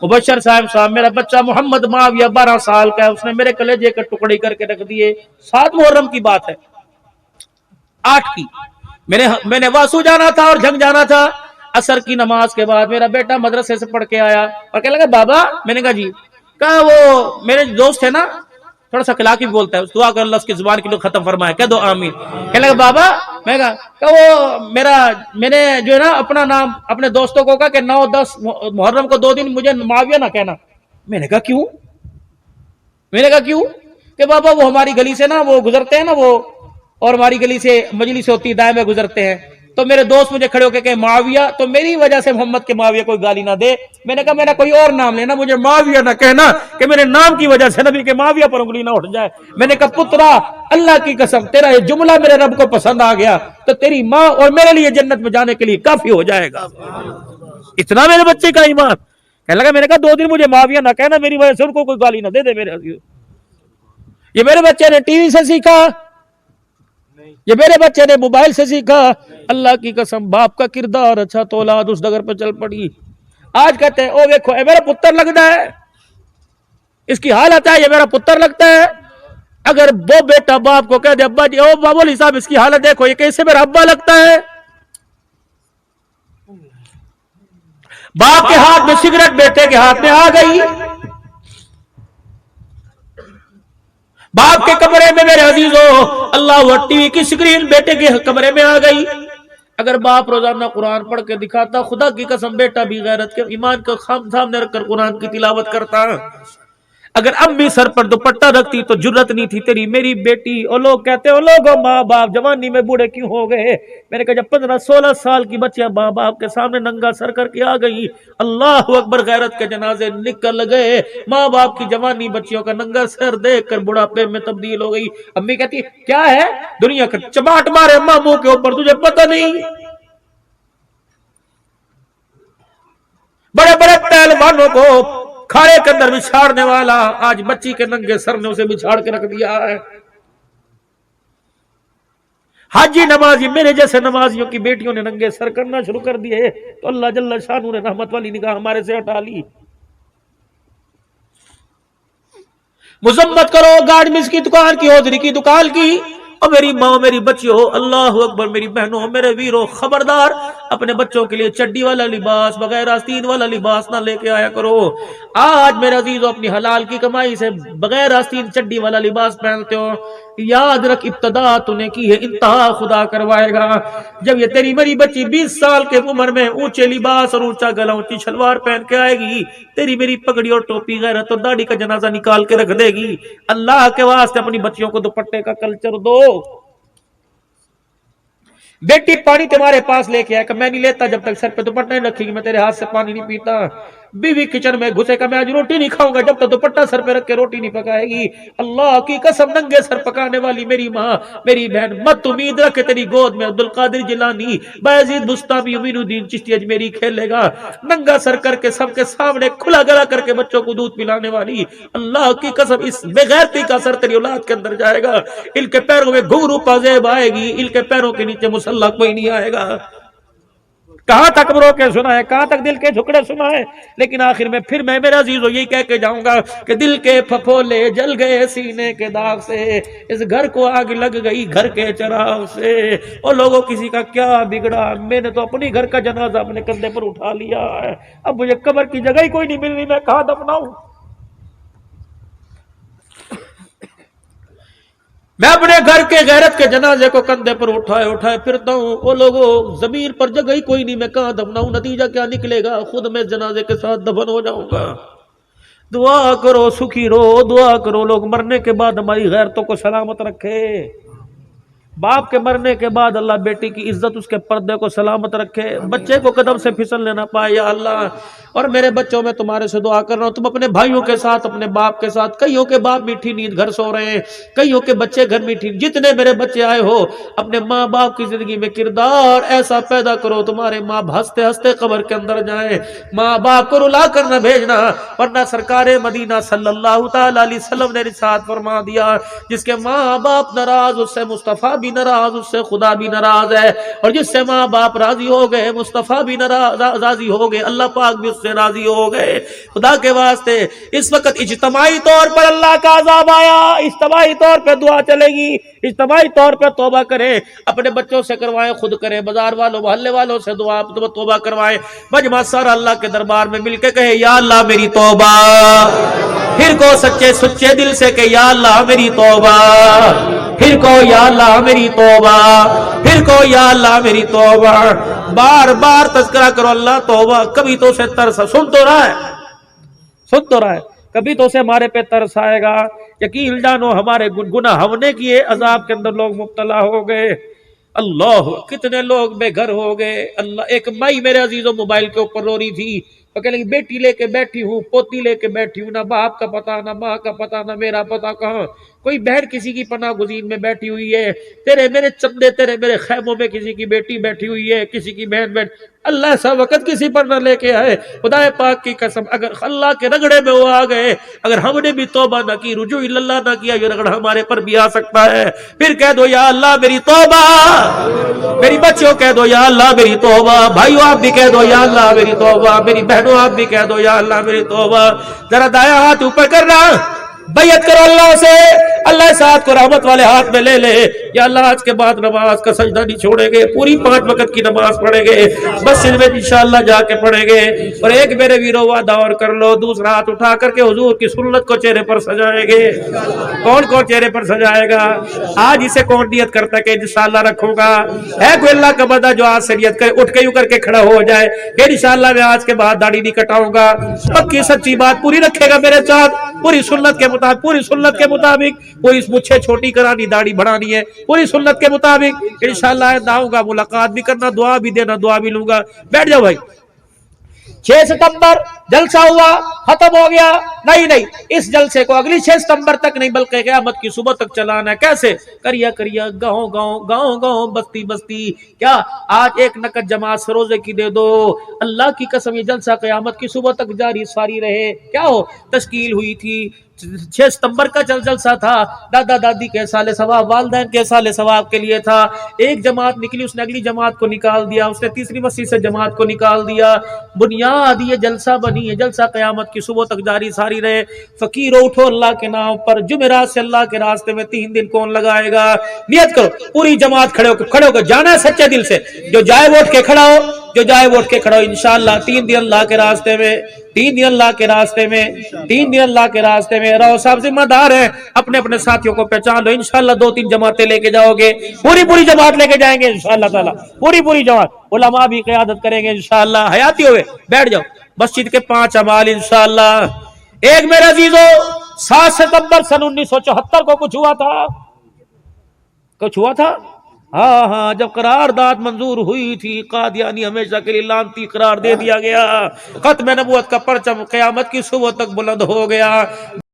مبشر صاحب میرا بچہ محمد معاویہ 12 سال کا ہے، اس نے میرے کلیجے کا ٹکڑی کر کے رکھ دیے. 7 محرم کی بات ہے، 8 کی میں نے واسو جانا تھا اور جھنگ جانا تھا. عصر کی نماز کے بعد میرا بیٹا مدرسے سے پڑھ کے آیا اور کہنے لگا بابا. میں نے کہا جی. کہا وہ میرے دوست ہے نا تھوڑا سا خلاقی بولتا ہے، دعا کر اللہ اس کی زبان کی لوگ ختم فرمائے، کہہ دو آمین. کہنے لگا بابا. میں کہا کہ وہ میں نے جو ہے نا اپنا نام اپنے دوستوں کو کہا کہ 9-10 محرم کو 2 دن مجھے معاویہ نہ کہنا. میں نے کہا کیوں؟ کہ بابا وہ ہماری گلی سے نا وہ گزرتے ہیں نا وہ، اور ہماری گلی سے مجلس ہوتی دائیں میں گزرتے ہیں، تو میرے دوست مجھے کھڑے ہو کے کہ معاویہ، تو میری وجہ سے محمد کے معاویہ کوئی گالی نہ دے. میں نے کہا میرا کوئی اور نام لینا، مجھے معاویہ نہ کہنا کہ میرے نام کی وجہ سے نبی کے معاویہ پر انگلی نہ اٹھ جائے. میں نے کہا پترا اللہ کی قسم تیرا یہ جملہ میرے رب کو پسند آ گیا تو تیری ماں اور میرے لیے جنت میں جانے کے لیے کافی ہو جائے گا. اتنا میرے بچے کا ایمان. کہنے لگا میں نے کہا 2 دن مجھے معاویہ نہ کہنا، میری وجہ سے ان کو کوئی گالی نہ دے میرے عزیز. یہ میرے بچے نے ٹی وی سے سیکھا، یہ میرے بچے نے موبائل سے سیکھا. اللہ کی قسم باپ کا کردار اچھا تو اولاد اس ڈگر پہ چل پڑی. آج کہتے ہیں او دیکھو اے میرا پتر لگتا ہے، اس کی حالت ہے یہ میرا پتر لگتا ہے. اگر وہ بیٹا باپ کو کہہ دے ابا جی او بابولی صاحب اس کی حالت دیکھو یہ کیسے میرا ابا لگتا ہے. باپ کے ہاتھ میں سگریٹ بیٹے کے ہاتھ میں آ گئی، باپ کے کمرے میں میرے عزیزو اللہ ٹی وی کی سکرین بیٹے کے کمرے میں آ گئی. اگر باپ روزانہ قرآن پڑھ کے دکھاتا، خدا کی قسم بیٹا بھی غیرت کے ایمان کو سامنے رکھ کر قرآن کی تلاوت کرتا. اگر امی سر پر دوپٹہ رکھتی تو جرت نہیں تھی تیری میری بیٹی. اور لوگ کہتے ہیں لوگوں ماں باپ جوانی میں بوڑھے کیوں ہو گئے. میں نے کہا جب 15-16 سال کی بچیاں ماں باپ کے سامنے ننگا سر کر کے آ گئی، اللہ اکبر غیرت کے جنازے نکل گئے. ماں باپ کی جوانی بچیوں کا ننگا سر دیکھ کر بڑھاپے میں تبدیل ہو گئی. امی کہتی کیا ہے دنیا کا چماٹ مارے ماموں کے اوپر تجھے پتہ نہیں. بڑے بڑے پہلوانوں کو کھاڑے کے اندر بچھاڑنے والا آج بچی کے ننگے سر نے اسے بچھاڑ کے رکھ دیا ہے. حاجی نمازی میرے جیسے نمازیوں کی بیٹیوں نے ننگے سر کرنا شروع کر دیے تو اللہ جل شانہ نے رحمت والی نگاہ ہمارے سے ہٹا لی. مذمت کرو گارمنٹس کی دکان کی، ہوزری کی دکان کی. اور میری ماں میری بچیوں اللہ اکبر میری بہنوں میرے ویروں خبردار اپنے بچوں کے لیے چڈی والا لباس بغیر آستین والا لباس نہ لے کے آیا کرو. آج میرے عزیزوں اپنی حلال کی کمائی سے بغیر آستین چڈی والا لباس پہنتے ہو، یاد رکھ ابتدا تو نے کی ہے انتہا خدا کروائے گا. جب یہ تیری میری بچی 20 سال کے عمر میں اونچے لباس اور اونچا گلا اونچی شلوار پہن کے آئے گی، تیری میری پگڑی اور ٹوپی غیرت اور داڑھی کا جنازہ نکال کے رکھ دے گی. اللہ کے واسطے اپنی بچیوں کو دوپٹے کا کلچر دو. بیٹی پانی تمہارے پاس لے کے آئے کہ میں نہیں لیتا جب تک سر پہ دوپٹہ نہیں رکھے گی، میں تیرے ہاتھ سے پانی نہیں پیتا. بیوی کچن میں گھسے کہ میں آج روٹی نہیں کھاؤں گا جب تک دوپٹہ سر پہ رکھ کے روٹی نہیں پکائے گی. اللہ کی قسم ننگے سر پکانے والی میری ماں میری بہن مت امید رکھ تیری گود میں عبدالقادر جیلانی بایزید بستامی امین الدین چشتی اجمیری کھیلے گا. ننگا سر کر کے سب کے سامنے کھلا گلا کر کے بچوں کو دودھ پلانے والی اللہ کی قسم اس بے غیرتی کا اثر تیری اولاد کے اندر جائے گا. ان کے پیروں میں گھنگرو پازیب آئے گی، ان کے پیروں کے نیچے مسلح کوئی نہیں آئے گا. کہاں تک برو کے سنا ہے، کہاں تک دل کے جھکڑے سنا ہے. لیکن آخر میں پھر میں میرا عزیزو یہی کہہ کے جاؤں گا کہ دل کے پھپھولے جل گئے سینے کے داغ سے، اس گھر کو آگ لگ گئی گھر کے چراغ سے. اور لوگوں کسی کا کیا بگڑا، میں نے تو اپنی گھر کا جنازہ اپنے کندھے پر اٹھا لیا ہے. اب مجھے قبر کی جگہ ہی کوئی نہیں مل رہی، میں کہاں دفناؤں. میں اپنے گھر کے غیرت کے جنازے کو کندھے پر اٹھائے پھرتا ہوں. وہ لوگوں زمین پر جگہ ہی کوئی نہیں، میں کہاں دفناؤں. نتیجہ کیا نکلے گا، خود میں جنازے کے ساتھ دفن ہو جاؤں گا. دعا کرو سکھی رو، دعا کرو لوگ مرنے کے بعد ہماری غیرتوں کو سلامت رکھے. باپ کے مرنے کے بعد اللہ بیٹی کی عزت اس کے پردے کو سلامت رکھے، بچے کو قدم سے پھسل لینا پائے یا اللہ. اور میرے بچوں میں تمہارے سے دعا کر رہا ہوں تم اپنے بھائیوں کے ساتھ اپنے باپ کے ساتھ، کئیوں کے باپ میٹھی نیند گھر سو رہے ہیں، کئیوں کے بچے گھر میٹھی، جتنے میرے بچے آئے ہو اپنے ماں باپ کی زندگی میں کردار ایسا پیدا کرو تمہارے ماں ہنستے ہنستے قبر کے اندر جائیں. ماں باپ کو رلا کر نہ بھیجنا، ورنہ سرکار مدینہ صلی اللہ تعالی علیہ وسلم نے ارشاد فرما دیا جس کے ماں باپ ناراض اس سے مصطفیٰ بھی ناراض، اس سے خدا بھی ناراض ہے، اور جس سے ماں باپ راضی ہو گئے مصطفیٰ بھی راضی ہو گئے، اللہ پاک بھی اس سے راضی ہو گئے۔ خدا کے واسطے اس وقت اجتماعی طور پر اللہ کا عذاب آیا، اجتماعی طور پہ دعا چلے گی، اجتماعی طور پہ توبہ کریں، اپنے بچوں سے کروائیں، خود کریں، بازار والوں محلے والوں سے دعا توبہ کروائیں، مجمع سارا اللہ کے دربار میں مل کے کہے یا اللہ میری توبہ، پھر کو سچے دل سے کہ یا اللہ میری توبہ، پھر کو یا اللہ میری توبہ، پھر کو یا اللہ میری توبہ، بار بار تذکرہ کرو اللہ توبہ۔ کبھی تو اسے ترس سن تو رہا ہے، کبھی تو اسے ہمارے پہ ترس آئے گا۔ یقین جانو ہمارے گناہ ہم نے کیے، عذاب کے اندر لوگ مبتلا ہو گئے، اللہ کتنے لوگ بے گھر ہو گئے۔ اللہ ایک مائی میرے عزیزوں موبائل کے اوپر رو رہی تھی، وہ کہنے لگی بیٹی لے کے بیٹھی ہوں، پوتی لے کے بیٹھی ہوں، نہ باپ کا پتہ، نہ ماں کا پتہ، نہ میرا پتہ کہاں، کوئی بہن کسی کی پناہ گزین میں بیٹھی ہوئی ہے، تیرے میرے چندے تیرے میرے خیموں میں کسی کی بیٹی بیٹھی ہوئی ہے، کسی کی بہن اللہ ایسا وقت کسی پر نہ لے کے آئے۔ خدا پاک کی قسم اگر اللہ کے رگڑے میں وہ آ گئے، اگر ہم نے بھی توبہ نہ کی، رجوع اللہ نہ کیا، یہ رگڑ ہمارے پر بھی آ سکتا ہے۔ پھر کہہ دو یا اللہ میری توبہ، میری بچیوں کہہ دو یا اللہ میری توبہ، بھائیو آپ بھی کہہ دو یا اللہ میری توبہ، میری بہنوں آپ بھی کہہ دو یا اللہ میری توبہ۔ ذرا دایاں ہاتھ اوپر کرنا، بیعت کرو اللہ سے، اللہ ساتھ کو رحمت والے ہاتھ میں لے لے، یا اللہ آج کے بعد نماز کا سجدہ نہیں چھوڑیں گے، پوری 5 وقت کی نماز پڑھیں گے، مسجد میں انشاءاللہ جا کے پڑھیں گے۔ اور ایک میرے ویرو وعدہ اور کر لو، دوسرا ہاتھ اٹھا کر کے حضور کی سنت کو چہرے پر سجائیں گے۔ کون کون چہرے پر سجائے گا؟ آج اسے کون نیت کرتا ہے کہ انشاءاللہ رکھوں گا؟ ہے کوئی اللہ کا بندہ جو آج سے نیت کرے، اٹھ کے یوں کر کے کھڑا ہو جائے کہ انشاءاللہ میں آج کے بعد داڑھی نہیں کٹاؤں گا، پکی سچی بات پوری رکھے گا میرے ساتھ، پوری سنت کے مطابق، پوری سنت کے مطابق، کوئی اس مجھے چھوٹی کرانی داڑھی بڑھانی ہے، پوری سنت کے مطابق انشاءاللہ آؤں گا، ملاقات بھی کرنا، دعا بھی دینا، دعا بھی لوں گا۔ بیٹھ جاؤ بھائی۔ 6 ستمبر جلسہ ہوا، ختم ہو گیا، نہیں اس جلسے کو اگلی 6 ستمبر تک نہیں بلکہ قیامت کی صبح تک چلانا ہے۔ کیسے؟ کریا گاؤں بستی کیا آج ایک نقد جماعت سروزے کی دے دو، اللہ کی قسم یہ جلسہ قیامت کی صبح تک جاری ساری رہے۔ کیا ہو تشکیل ہوئی تھی، 6 ستمبر کا جلسہ تھا، دادا دادی کے سال ثواب، والدین کے سال ثواب کے لیے تھا۔ ایک جماعت نکلی، اس نے اگلی جماعت کو نکال دیا، اس نے تیسری مسجد سے جماعت کو نکال دیا، بنیاد یہ جلسہ بنی ہے، جلسہ قیامت کی صبح تک جاری ساری رہے۔ فقیرو اٹھو اللہ کے نام پر، جمعرات سے اللہ کے راستے میں 3 دن کون لگائے گا؟ نیت کرو، پوری جماعت کھڑے ہو کے جانا ہے سچے دل سے، جو جائے وہ اٹھ کے کھڑا ہو، جو جائے وہ اٹھ کے کھڑا ہو، انشاءاللہ 3 دن اللہ کے راستے میں، 3 دن اللہ کے راستے میں، 3 دن اللہ کے راستے میں رہو۔ صاحب ذمہ دار ہیں، اپنے اپنے ساتھیوں کو پہچان لو، انشاءاللہ 2-3 جماعتیں لے کے جاؤ گے، پوری جماعت لے کے جائیں گے انشاءاللہ تعالی، پوری جماعت، علماء بھی قیادت کریں گے انشاءاللہ، حیاتی ہوئے بیٹھ جاؤ۔ مسجد کے 5 اعمال انشاءاللہ۔ ایک میرے عزیزو 7 ستمبر سن 1974 کو کچھ ہوا تھا، ہاں جب قرارداد منظور ہوئی تھی، قادیانی ہمیشہ کے لیے لعنتی قرار دے دیا گیا، ختم نبوت کا پرچم قیامت کی صبح تک بلند ہو گیا۔